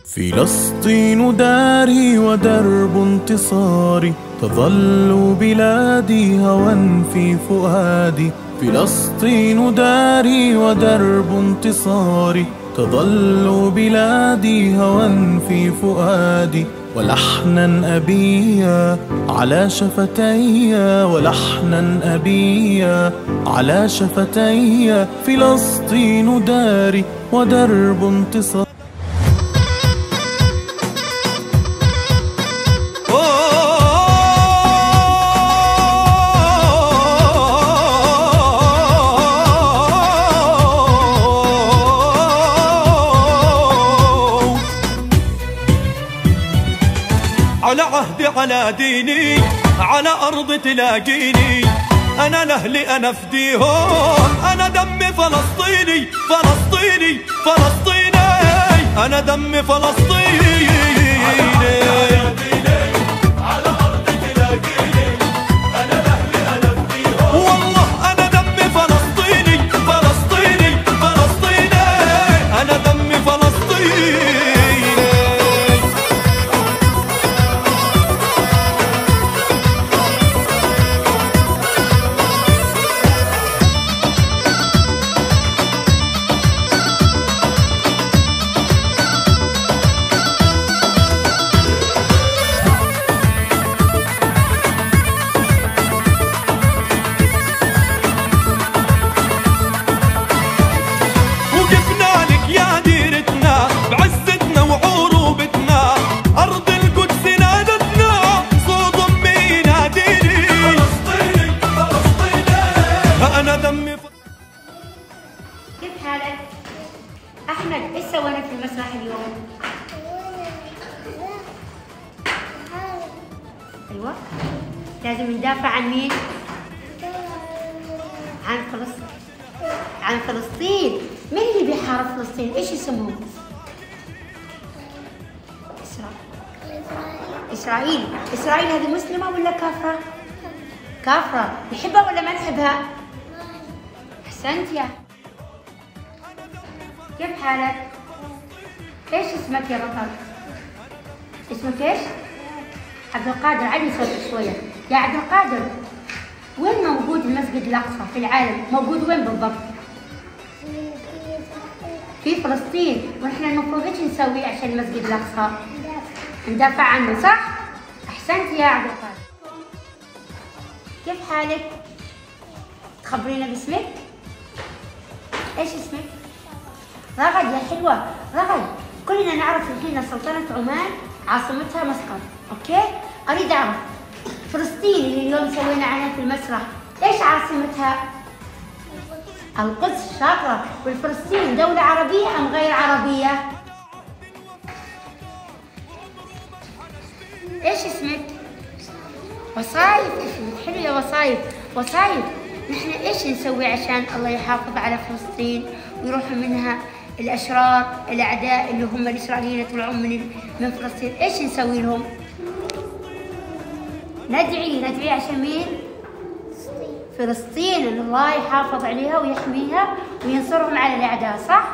فلسطين داري ودرب انتصاري، تظل بلادي هوى في فؤادي. فلسطين داري ودرب انتصاري، تظل بلادي هوى في فؤادي. ولحنا أبيا على شفتي، ولحنا أبيا على شفتي. فلسطين داري ودرب انتصاري. على عهدي على ديني على أرض تلاقيني، أنا لأهلي أنا فديهم، أنا دمي فلسطيني فلسطيني فلسطيني، أنا دمي فلسطيني. على أرض تلاقيني، أنا لأهلي أنا فديهم، والله أنا دمي فلسطيني فلسطيني فلسطيني، أنا دمي فلسطيني. كيف حالك؟ أحمد، إيش سوينا في المسرح اليوم؟ أيوة، لازم ندافع عن مين؟ عن فلسطين. عن فلسطين، مين اللي بيحارب فلسطين؟ إيش اسمهم؟ إسرائيل. إسرائيل هذه مسلمة ولا كافرة؟ كافرة، نحبها ولا ما نحبها؟ أحسنت يا. كيف حالك؟ ايش اسمك يا بطل؟ اسمك ايش؟ عبد القادر. علي صوتك شوية. يا عبد القادر، وين موجود المسجد الأقصى في العالم؟ موجود وين بالضبط؟ في فلسطين، ونحن المفروض ايش نسوي عشان المسجد الأقصى؟ ندافع عنه، صح؟ أحسنت يا عبد القادر. كيف حالك؟ تخبرينا باسمك؟ ايش اسمك؟ رغد يا حلوة، رغد. كلنا نعرف الحين سلطنة عمان عاصمتها مسقط، اوكي؟ اريد اعرف فلسطين اللي اليوم سوينا عنها في المسرح، ايش عاصمتها؟ القدس. شاطرة. والفلسطين دولة عربية ام غير عربية؟ ايش اسمك؟ وصايف. اسمك حلو يا وصايف. وصايف، نحن ايش نسوي عشان الله يحافظ على فلسطين ويروحوا منها الاشرار الاعداء اللي هم الاسرائيليين يطلعون من فلسطين؟ ايش نسوي لهم؟ ندعي عشان مين؟ فلسطين، ان الله يحافظ عليها ويحميها وينصرهم على الاعداء، صح؟